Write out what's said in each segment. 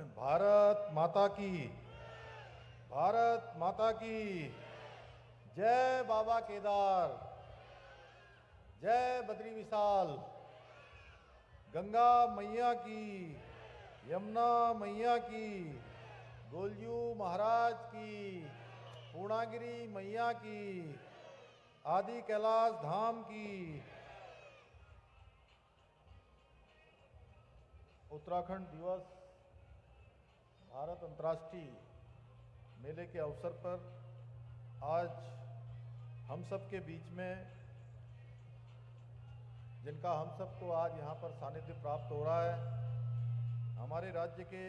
भारत माता की, भारत माता की जय। बाबा केदार, जय बद्री विशाल, गंगा मैया की, यमुना मैया की, गोलजू महाराज की, पूर्णागिरी मैया की, आदि कैलाश धाम की। उत्तराखंड दिवस भारत अंतर्राष्ट्रीय मेले के अवसर पर आज हम सब के बीच में, जिनका हम सबको आज यहाँ पर सानिध्य प्राप्त हो रहा है, हमारे राज्य के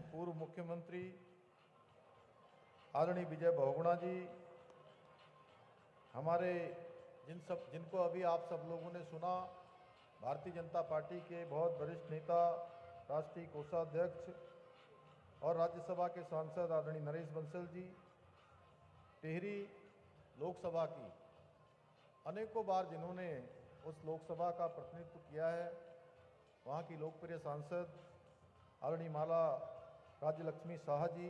पूर्व मुख्यमंत्री आदरणीय विजय बहुगुणा जी, हमारे जिनको अभी आप सब लोगों ने सुना, भारतीय जनता पार्टी के बहुत वरिष्ठ नेता, राष्ट्रीय कोषाध्यक्ष और राज्यसभा के सांसद आदरणीय नरेश बंसल जी, टिहरी लोकसभा की अनेकों बार जिन्होंने उस लोकसभा का प्रतिनिधित्व किया है, वहाँ की लोकप्रिय सांसद आदरणीय माला राज्य लक्ष्मी शाह जी,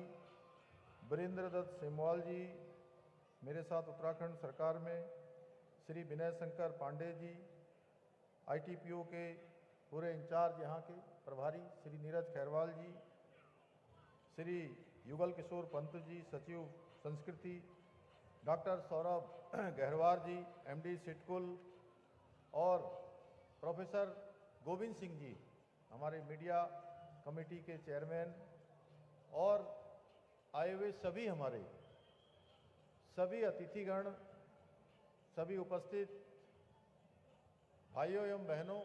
वीरेंद्र दत्त सेमवाल जी, मेरे साथ उत्तराखंड सरकार में श्री विनय शंकर पांडे जी, ITPO के पूरे इंचार्ज यहाँ के प्रभारी श्री नीरज खैरवाल जी, श्री युगल किशोर पंत जी, सचिव संस्कृति, डॉक्टर सौरभ गहरवार जी, MD सिटकुल, और प्रोफेसर गोविंद सिंह जी, हमारे मीडिया कमेटी के चेयरमैन, और आए हुए सभी हमारे सभी अतिथिगण, सभी उपस्थित भाइयों एवं बहनों,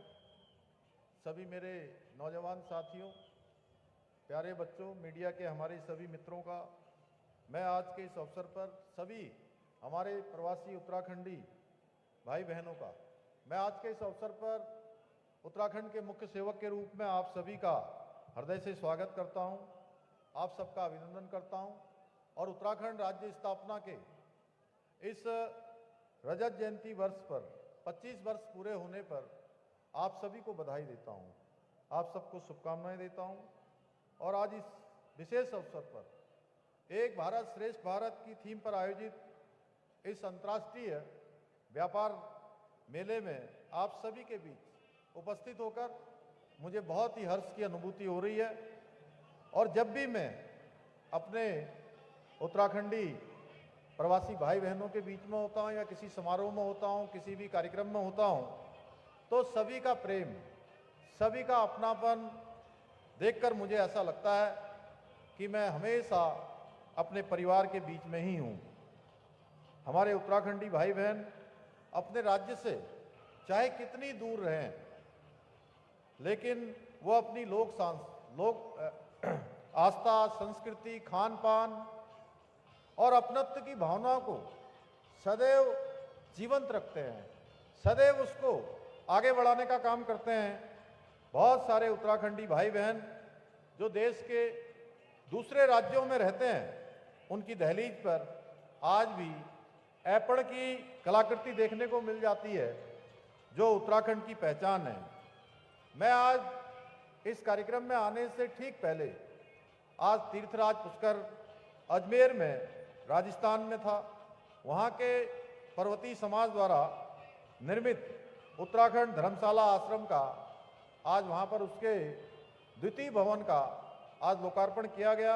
सभी मेरे नौजवान साथियों, प्यारे बच्चों, मीडिया के हमारे सभी मित्रों का मैं आज के इस अवसर पर सभी हमारे प्रवासी उत्तराखंडी भाई बहनों का मैं आज के इस अवसर पर उत्तराखंड के मुख्य सेवक के रूप में आप सभी का हृदय से स्वागत करता हूं, आप सबका अभिनंदन करता हूं और उत्तराखंड राज्य स्थापना के इस रजत जयंती वर्ष पर 25 वर्ष पूरे होने पर आप सभी को बधाई देता हूं, आप सबको शुभकामनाएं देता हूं। और आज इस विशेष अवसर पर एक भारत श्रेष्ठ भारत की थीम पर आयोजित इस अंतर्राष्ट्रीय व्यापार मेले में आप सभी के बीच उपस्थित होकर मुझे बहुत ही हर्ष की अनुभूति हो रही है। और जब भी मैं अपने उत्तराखंडी प्रवासी भाई बहनों के बीच में होता हूँ या किसी समारोह में होता हूँ, किसी भी कार्यक्रम में होता हूँ, तो सभी का प्रेम, सभी का अपनापन देखकर मुझे ऐसा लगता है कि मैं हमेशा अपने परिवार के बीच में ही हूँ। हमारे उत्तराखंडी भाई बहन अपने राज्य से चाहे कितनी दूर रहें, लेकिन वो अपनी आस्था, संस्कृति, खान पान और अपनत्व की भावना को सदैव जीवंत रखते हैं, सदैव उसको आगे बढ़ाने का काम करते हैं। बहुत सारे उत्तराखंडी भाई बहन जो देश के दूसरे राज्यों में रहते हैं, उनकी दहलीज पर आज भी ऐपण की कलाकृति देखने को मिल जाती है, जो उत्तराखंड की पहचान है। मैं आज इस कार्यक्रम में आने से ठीक पहले आज तीर्थराज पुष्कर अजमेर में राजस्थान में था। वहाँ के पर्वतीय समाज द्वारा निर्मित उत्तराखंड धर्मशाला आश्रम का आज वहाँ पर उसके द्वितीय भवन का आज लोकार्पण किया गया।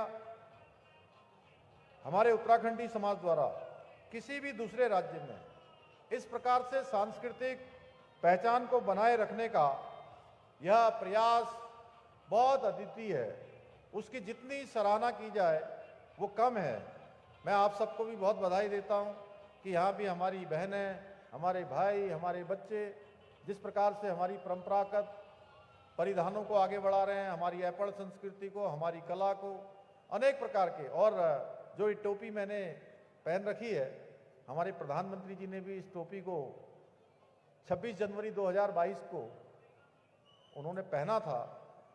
हमारे उत्तराखंडी समाज द्वारा किसी भी दूसरे राज्य में इस प्रकार से सांस्कृतिक पहचान को बनाए रखने का यह प्रयास बहुत अद्वितीय है। उसकी जितनी सराहना की जाए वो कम है। मैं आप सबको भी बहुत बधाई देता हूं कि यहाँ भी हमारी बहनें, हमारे भाई, हमारे बच्चे जिस प्रकार से हमारी परंपरागत परिधानों को आगे बढ़ा रहे हैं, हमारी ऐपण संस्कृति को, हमारी कला को, अनेक प्रकार के। और जो ये टोपी मैंने पहन रखी है, हमारे प्रधानमंत्री जी ने भी इस टोपी को 26 जनवरी 2022 को उन्होंने पहना था।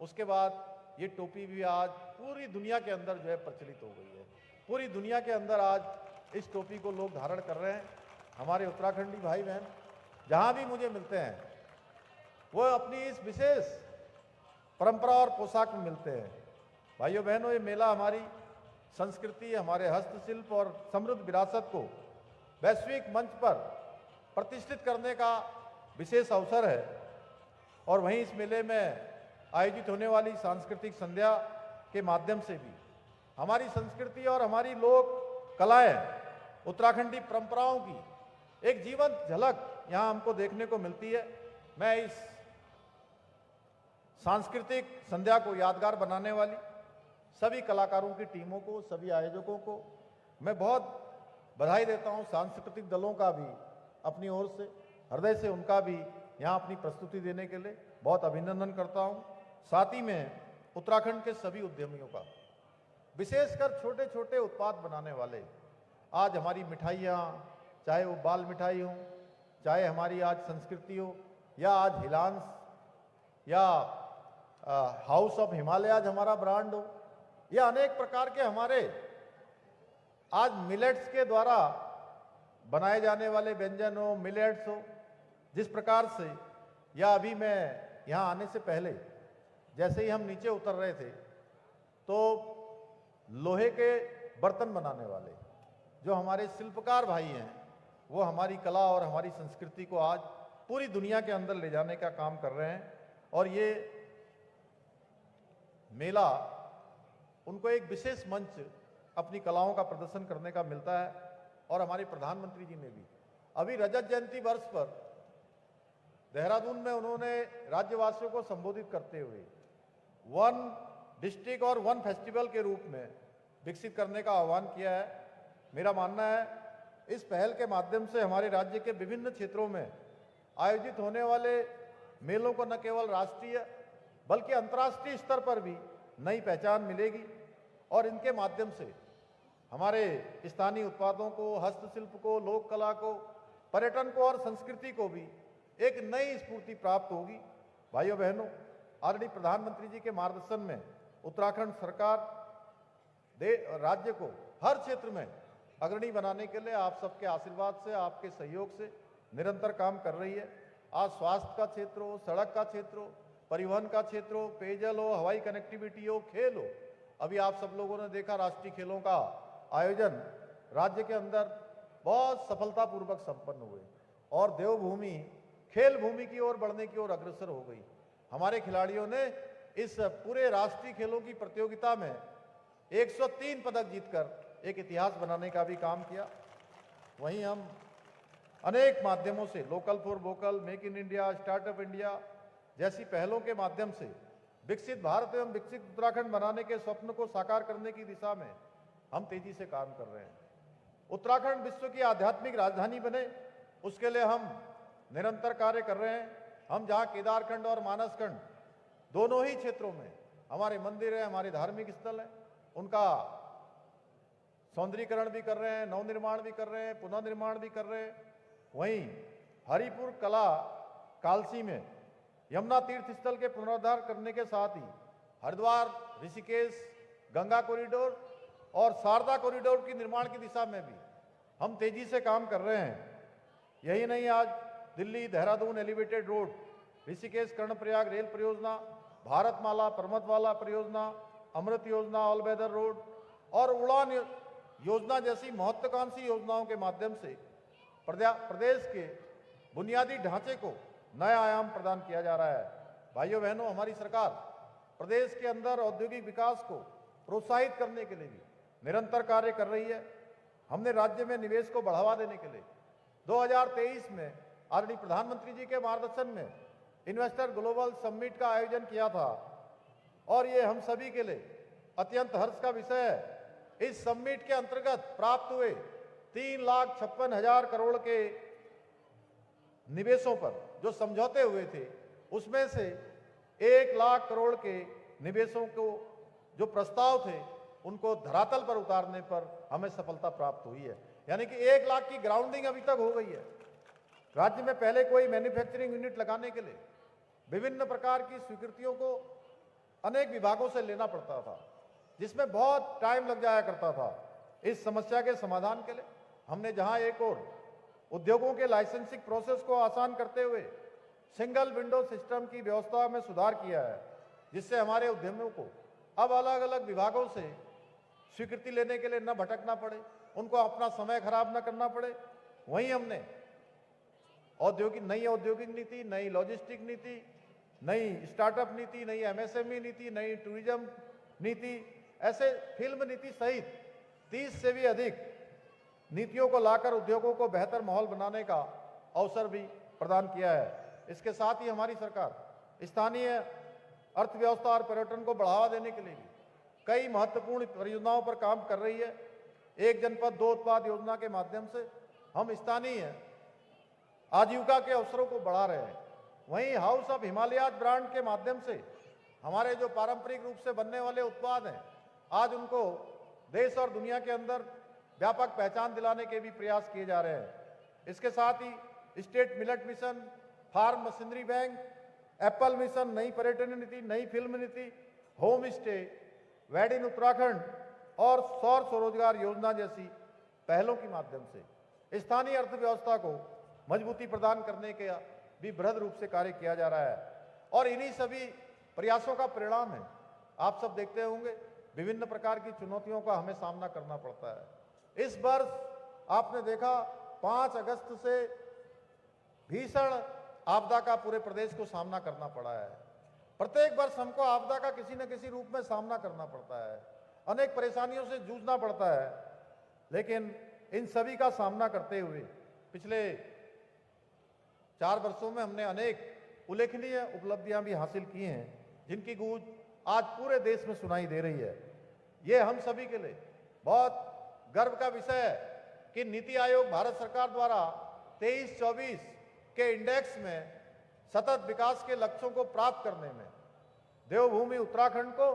उसके बाद ये टोपी भी आज पूरी दुनिया के अंदर जो है प्रचलित हो गई है। पूरी दुनिया के अंदर आज इस टोपी को लोग धारण कर रहे हैं। हमारे उत्तराखंडी भाई बहन जहाँ भी मुझे मिलते हैं, वो अपनी इस विशेष परंपरा और पोशाक में मिलते हैं। भाइयों बहनों, ये मेला हमारी संस्कृति, हमारे हस्तशिल्प और समृद्ध विरासत को वैश्विक मंच पर प्रतिष्ठित करने का विशेष अवसर है। और वहीं इस मेले में आयोजित होने वाली सांस्कृतिक संध्या के माध्यम से भी हमारी संस्कृति और हमारी लोक कलाएं, उत्तराखंडी परंपराओं की एक जीवंत झलक यहाँ हमको देखने को मिलती है। मैं इस सांस्कृतिक संध्या को यादगार बनाने वाली सभी कलाकारों की टीमों को, सभी आयोजकों को मैं बहुत बधाई देता हूँ। सांस्कृतिक दलों का भी अपनी ओर से, हृदय से उनका भी यहाँ अपनी प्रस्तुति देने के लिए बहुत अभिनंदन करता हूँ। साथ ही में उत्तराखंड के सभी उद्यमियों का, विशेषकर छोटे छोटे उत्पाद बनाने वाले, आज हमारी मिठाइयाँ, चाहे वो बाल मिठाई हो, चाहे हमारी आज संस्कृति हो, या आज हिलांस या हाउस ऑफ हिमालय आज हमारा ब्रांड हो, या अनेक प्रकार के हमारे आज मिलेट्स के द्वारा बनाए जाने वाले व्यंजन हो, मिलेट्स हो, जिस प्रकार से, या अभी मैं यहाँ आने से पहले जैसे ही हम नीचे उतर रहे थे तो लोहे के बर्तन बनाने वाले जो हमारे शिल्पकार भाई हैं, वो हमारी कला और हमारी संस्कृति को आज पूरी दुनिया के अंदर ले जाने का काम कर रहे हैं। और ये मेला उनको एक विशेष मंच अपनी कलाओं का प्रदर्शन करने का मिलता है। और हमारे प्रधानमंत्री जी ने भी अभी रजत जयंती वर्ष पर देहरादून में उन्होंने राज्यवासियों को संबोधित करते हुए वन डिस्ट्रिक्ट और वन फेस्टिवल के रूप में विकसित करने का आह्वान किया है। मेरा मानना है इस पहल के माध्यम से हमारे राज्य के विभिन्न क्षेत्रों में आयोजित होने वाले मेलों को न केवल राष्ट्रीय बल्कि अंतर्राष्ट्रीय स्तर पर भी नई पहचान मिलेगी और इनके माध्यम से हमारे स्थानीय उत्पादों को, हस्तशिल्प को, लोक कला को, पर्यटन को और संस्कृति को भी एक नई स्फूर्ति प्राप्त होगी। भाइयों बहनों, आदरणीय प्रधानमंत्री जी के मार्गदर्शन में उत्तराखंड सरकार राज्य को हर क्षेत्र में अग्रणी बनाने के लिए आप सबके आशीर्वाद से, आपके सहयोग से निरंतर काम कर रही है। आज स्वास्थ्य का क्षेत्र हो, सड़क का क्षेत्र हो, परिवहन का क्षेत्र हो, पेयजल हो, हवाई कनेक्टिविटी हो, खेल हो, अभी आप सब लोगों ने देखा राष्ट्रीय खेलों का आयोजन राज्य के अंदर बहुत सफलतापूर्वक संपन्न हुए और देवभूमि खेल भूमि की ओर बढ़ने की ओर अग्रसर हो गई। हमारे खिलाड़ियों ने इस पूरे राष्ट्रीय खेलों की प्रतियोगिता में 103 पदक जीतकर एक इतिहास बनाने का भी काम किया। वहीं हम अनेक माध्यमों से local for vocal, make in India, startup India जैसी पहलों के माध्यम से विकसित भारत एवं विकसित उत्तराखंड बनाने के स्वप्न को साकार करने की दिशा में हम तेजी से काम कर रहे हैं। उत्तराखंड विश्व की आध्यात्मिक राजधानी बने, उसके लिए हम निरंतर कार्य कर रहे हैं। हम जहां केदारखंड और मानसखंड दोनों ही क्षेत्रों में हमारे मंदिर है, हमारे धार्मिक स्थल है, उनका सौंदर्यीकरण भी कर रहे हैं, नवनिर्माण भी कर रहे हैं, पुनर्निर्माण भी कर रहे हैं। वहीं हरिपुर कला कालसी में यमुना तीर्थ स्थल के पुनरुद्धार करने के साथ ही हरिद्वार, ऋषिकेश, गंगा कॉरिडोर और शारदा कॉरिडोर की निर्माण की दिशा में भी हम तेजी से काम कर रहे हैं। यही नहीं, आज Delhi Dehradun elevated road, Rishikesh Karnaprayag rail परियोजना, भारतमाला पर्वतमाला परियोजना, अमृत योजना, ऑल वेदर रोड और उड़ान योजना जैसी महत्वाकांक्षी योजनाओं के माध्यम से प्रदेश के बुनियादी ढांचे को नया आयाम प्रदान किया जा रहा है। भाइयों बहनों, हमारी सरकार प्रदेश के अंदर औद्योगिक विकास को प्रोत्साहित करने के लिए भी निरंतर कार्य कर रही है। हमने राज्य में निवेश को बढ़ावा देने के लिए 2023 में आदरणीय प्रधानमंत्री जी के मार्गदर्शन में इन्वेस्टर ग्लोबल समिट का आयोजन किया था और ये हम सभी के लिए अत्यंत हर्ष का विषय है। इस समिट के अंतर्गत प्राप्त हुए 3,56,000 करोड़ के निवेशों पर जो समझौते हुए थे, उसमें से 1 लाख करोड़ के निवेशों को जो प्रस्ताव थे उनको धरातल पर उतारने पर हमें सफलता प्राप्त हुई है। यानी कि 1 लाख की ग्राउंडिंग अभी तक हो गई है। राज्य में पहले कोई मैन्युफैक्चरिंग यूनिट लगाने के लिए विभिन्न प्रकार की स्वीकृतियों को अनेक विभागों से लेना पड़ता था, जिसमें बहुत टाइम लग जाया करता था। इस समस्या के समाधान के लिए हमने जहां एक और उद्योगों के लाइसेंसिंग प्रोसेस को आसान करते हुए सिंगल विंडो सिस्टम की व्यवस्था में सुधार किया है, जिससे हमारे उद्यमियों को अब अलग अलग विभागों से स्वीकृति लेने के लिए न भटकना पड़े, उनको अपना समय खराब न करना पड़े। वहीं हमने नई औद्योगिक नीति, नई लॉजिस्टिक नीति, नई स्टार्टअप नीति, नई एमएसएमई नीति, नई टूरिज्म नीति, ऐसे फिल्म नीति सहित 30 से भी अधिक नीतियों को लाकर उद्योगों को बेहतर माहौल बनाने का अवसर भी प्रदान किया है। इसके साथ ही हमारी सरकार स्थानीय अर्थव्यवस्था और पर्यटन को बढ़ावा देने के लिए भी कई महत्वपूर्ण परियोजनाओं पर काम कर रही है। एक जनपद दो उत्पाद योजना के माध्यम से हम स्थानीय आजीविका के अवसरों को बढ़ा रहे हैं। वहीं हाउस ऑफ हिमालयाज ब्रांड के माध्यम से हमारे जो पारंपरिक रूप से बनने वाले उत्पाद हैं, आज उनको देश और दुनिया के अंदर व्यापक पहचान दिलाने के भी प्रयास किए जा रहे हैं। इसके साथ ही state millet mission, farm machinery bank, apple mission, नई पर्यटन नीति, नई फिल्म नीति, home stay, wed in Uttarakhand और सौर स्वरोजगार योजना जैसी पहलों के माध्यम से स्थानीय अर्थव्यवस्था को मजबूती प्रदान करने के भी बृहद रूप से कार्य किया जा रहा है। और इन्हीं सभी प्रयासों का परिणाम है, आप सब देखते होंगे, विभिन्न प्रकार की चुनौतियों का हमें सामना करना पड़ता है। इस वर्ष आपने देखा 5 अगस्त से भीषण आपदा का पूरे प्रदेश को सामना करना पड़ा है। प्रत्येक वर्ष हमको आपदा का किसी न किसी रूप में सामना करना पड़ता है, अनेक परेशानियों से जूझना पड़ता है, लेकिन इन सभी का सामना करते हुए पिछले 4 वर्षों में हमने अनेक उल्लेखनीय उपलब्धियां भी हासिल की हैं, जिनकी गूंज आज पूरे देश में सुनाई दे रही है। ये हम सभी के लिए बहुत गर्व का विषय है कि नीति आयोग भारत सरकार द्वारा 23-24 के इंडेक्स में सतत विकास के लक्ष्यों को प्राप्त करने में देवभूमि उत्तराखंड को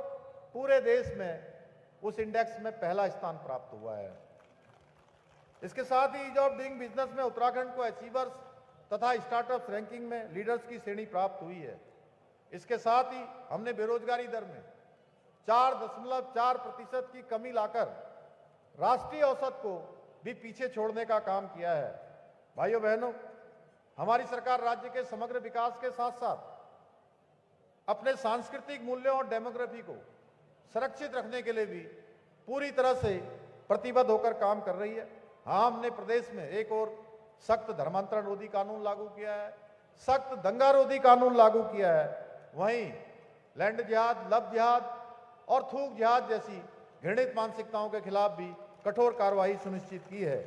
पूरे देश में उस इंडेक्स में पहला स्थान प्राप्त हुआ है। इसके साथ ही ईज ऑफ डूइंग बिजनेस में उत्तराखंड को अचीवर्स तथा स्टार्टअप्स रैंकिंग में लीडर्स की श्रेणी प्राप्त हुई है। इसके साथ ही हमने बेरोजगारी दर में 4.4% की कमी लाकर राष्ट्रीय औसत को भी पीछे छोड़ने का काम किया है। भाइयों बहनों, हमारी सरकार राज्य के समग्र विकास के साथ साथ अपने सांस्कृतिक मूल्यों और डेमोग्राफी को सुरक्षित रखने के लिए भी पूरी तरह से प्रतिबद्ध होकर काम कर रही है। हाँ, हमने प्रदेश में एक और सख्त धर्मांतरण रोधी कानून लागू किया है, सख्त दंगा रोधी कानून लागू किया है। वहीं लैंड जिहाद, लव जिहाद और थूक जिहाद जैसी घृणित मानसिकताओं के खिलाफ भी कठोर कार्रवाई सुनिश्चित की है।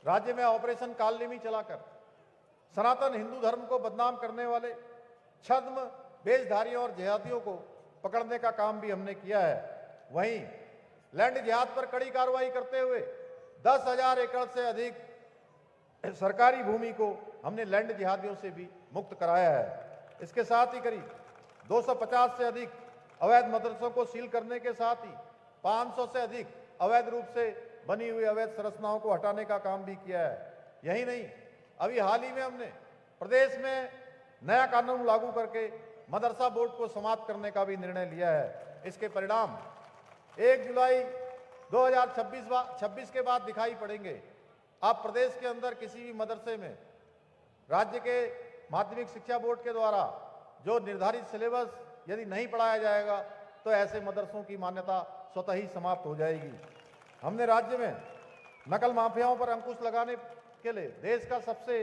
राज्य में ऑपरेशन कालनेमी चलाकर सनातन हिंदू धर्म को बदनाम करने वाले छद्म वेशधारियों और जिहादियों को पकड़ने का काम भी हमने किया है। वहीं लैंड जिहाद पर कड़ी कार्रवाई करते हुए 10,000 एकड़ से अधिक सरकारी भूमि को हमने लैंड जिहादियों से भी मुक्त कराया है। इसके साथ ही करीब 250 से अधिक अवैध मदरसों को सील करने के साथ ही 500 से अधिक अवैध रूप से बनी हुई अवैध संरचनाओं को हटाने का काम भी किया है। यही नहीं, अभी हाल ही में हमने प्रदेश में नया कानून लागू करके मदरसा बोर्ड को समाप्त करने का भी निर्णय लिया है। इसके परिणाम 1 जुलाई 2026 के बाद दिखाई पड़ेंगे। आप प्रदेश के अंदर किसी भी मदरसे में राज्य के माध्यमिक शिक्षा बोर्ड के द्वारा जो निर्धारित सिलेबस यदि नहीं पढ़ाया जाएगा तो ऐसे मदरसों की मान्यता स्वतः ही समाप्त हो जाएगी। हमने राज्य में नकल माफियाओं पर अंकुश लगाने के लिए देश का सबसे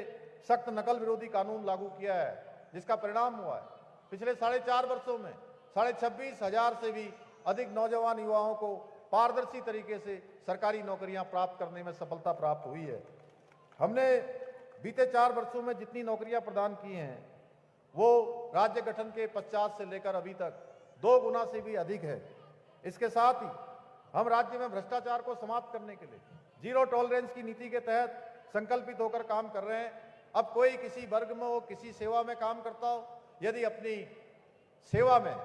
सख्त नकल विरोधी कानून लागू किया है, जिसका परिणाम हुआ है पिछले 4.5 वर्षों में 26,500 से भी अधिक नौजवान युवाओं को पारदर्शी तरीके से सरकारी नौकरियां प्राप्त करने में सफलता प्राप्त हुई है। हमने बीते 4 वर्षों में जितनी नौकरियां प्रदान की हैं वो राज्य गठन के 50 से लेकर अभी तक 2 गुना से भी अधिक है। इसके साथ ही हम राज्य में भ्रष्टाचार को समाप्त करने के लिए जीरो टॉलरेंस की नीति के तहत संकल्पित होकर काम कर रहे हैं। अब कोई किसी वर्ग में हो, किसी सेवा में काम करता हो, यदि अपनी सेवा में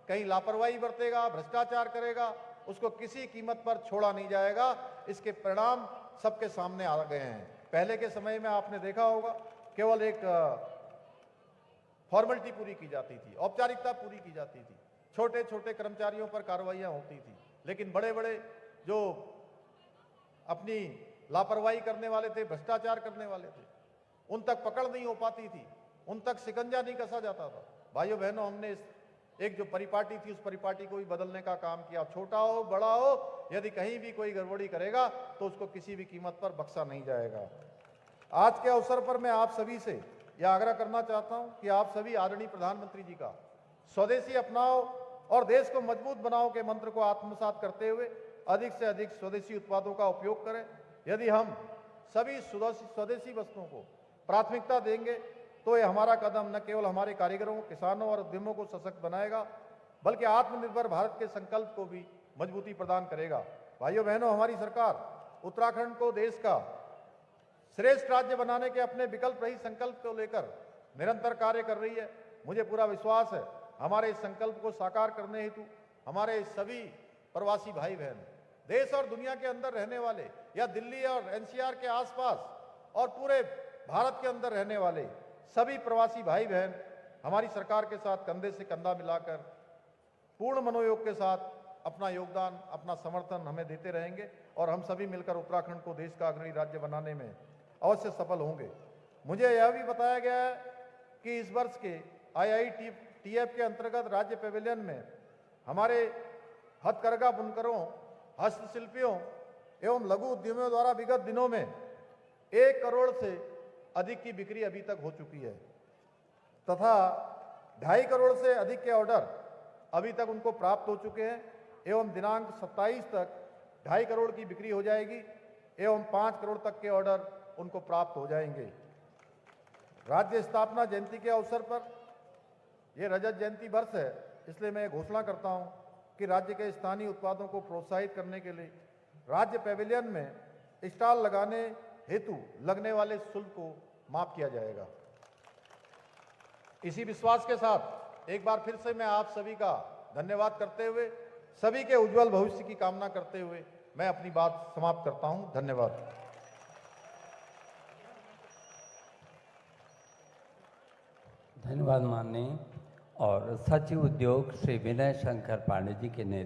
कहीं लापरवाही बरतेगा, भ्रष्टाचार करेगा, उसको किसी कीमत पर छोड़ा नहीं जाएगा। इसके परिणाम सबके सामने आ गए हैं। पहले के समय में आपने देखा होगा केवल एक फॉर्मेलिटी पूरी की जाती थी, औपचारिकता पूरी की जाती थी, छोटे छोटे कर्मचारियों पर कार्रवाइयां होती थी, लेकिन बड़े बड़े जो अपनी लापरवाही करने वाले थे, भ्रष्टाचार करने वाले थे, उन तक पकड़ नहीं हो पाती थी, उन तक शिकंजा नहीं कसा जाता था। भाइयों बहनों, हमने इस एक जो परिपाटी थी उस परिपाटी को भी बदलने का काम किया। छोटा हो बड़ा हो, यदि कहीं भी कोई गड़बड़ी करेगा तो उसको किसी भी कीमत पर बख्शा नहीं जाएगा। आज के अवसर पर मैं आप सभी से यह आग्रह करना चाहता हूं कि आप सभी आदरणीय प्रधानमंत्री जी का स्वदेशी अपनाओ और देश को मजबूत बनाओ के मंत्र को आत्मसात करते हुए अधिक से अधिक स्वदेशी उत्पादों का उपयोग करें। यदि हम सभी स्वदेशी वस्तुओं को प्राथमिकता देंगे तो यह हमारा कदम न केवल हमारे कारीगरों, किसानों और उद्यमों को सशक्त बनाएगा, बल्कि आत्मनिर्भर भारत के संकल्प को भी मजबूती प्रदान करेगा। भाइयों बहनों, हमारी सरकार उत्तराखंड को देश का श्रेष्ठ राज्य बनाने के अपने विकल्प रहित संकल्प को लेकर निरंतर कार्य कर रही है। मुझे पूरा विश्वास है हमारे इस संकल्प को साकार करने हेतु हमारे सभी प्रवासी भाई बहन, देश और दुनिया के अंदर रहने वाले या दिल्ली और एनसीआर के आसपास और पूरे भारत के अंदर रहने वाले सभी प्रवासी भाई बहन हमारी सरकार के साथ कंधे से कंधा मिलाकर पूर्ण मनोयोग के साथ अपना योगदान, अपना समर्थन हमें देते रहेंगे और हम सभी मिलकर उत्तराखंड को देश का अग्रणी राज्य बनाने में अवश्य सफल होंगे। मुझे यह भी बताया गया है कि इस वर्ष के IITF के अंतर्गत राज्य पैवेलियन में हमारे हथकरघा बुनकरों, हस्तशिल्पियों एवं लघु उद्यमियों द्वारा विगत दिनों में 1 करोड़ से अधिक की बिक्री अभी तक हो चुकी है तथा 2.5 करोड़ से अधिक के ऑर्डर अभी तक उनको प्राप्त हो चुके हैं एवं दिनांक 27 तक 2.5 करोड़ की बिक्री हो जाएगी एवं 5 करोड़ तक के ऑर्डर उनको प्राप्त हो जाएंगे। राज्य स्थापना जयंती के अवसर पर यह रजत जयंती वर्ष है, इसलिए मैं घोषणा करता हूं कि राज्य के स्थानीय उत्पादों को प्रोत्साहित करने के लिए राज्य पैवेलियन में स्टॉल लगाने हेतु लगने वाले शुल्क को माफ किया जाएगा। इसी विश्वास के साथ एक बार फिर से मैं आप सभी का धन्यवाद करते हुए सभी के उज्जवल भविष्य की कामना करते हुए मैं अपनी बात समाप्त करता हूं। धन्यवाद। धन्यवाद माननीय और सचिव उद्योग श्री विनय शंकर पांडे जी के नेतृत्व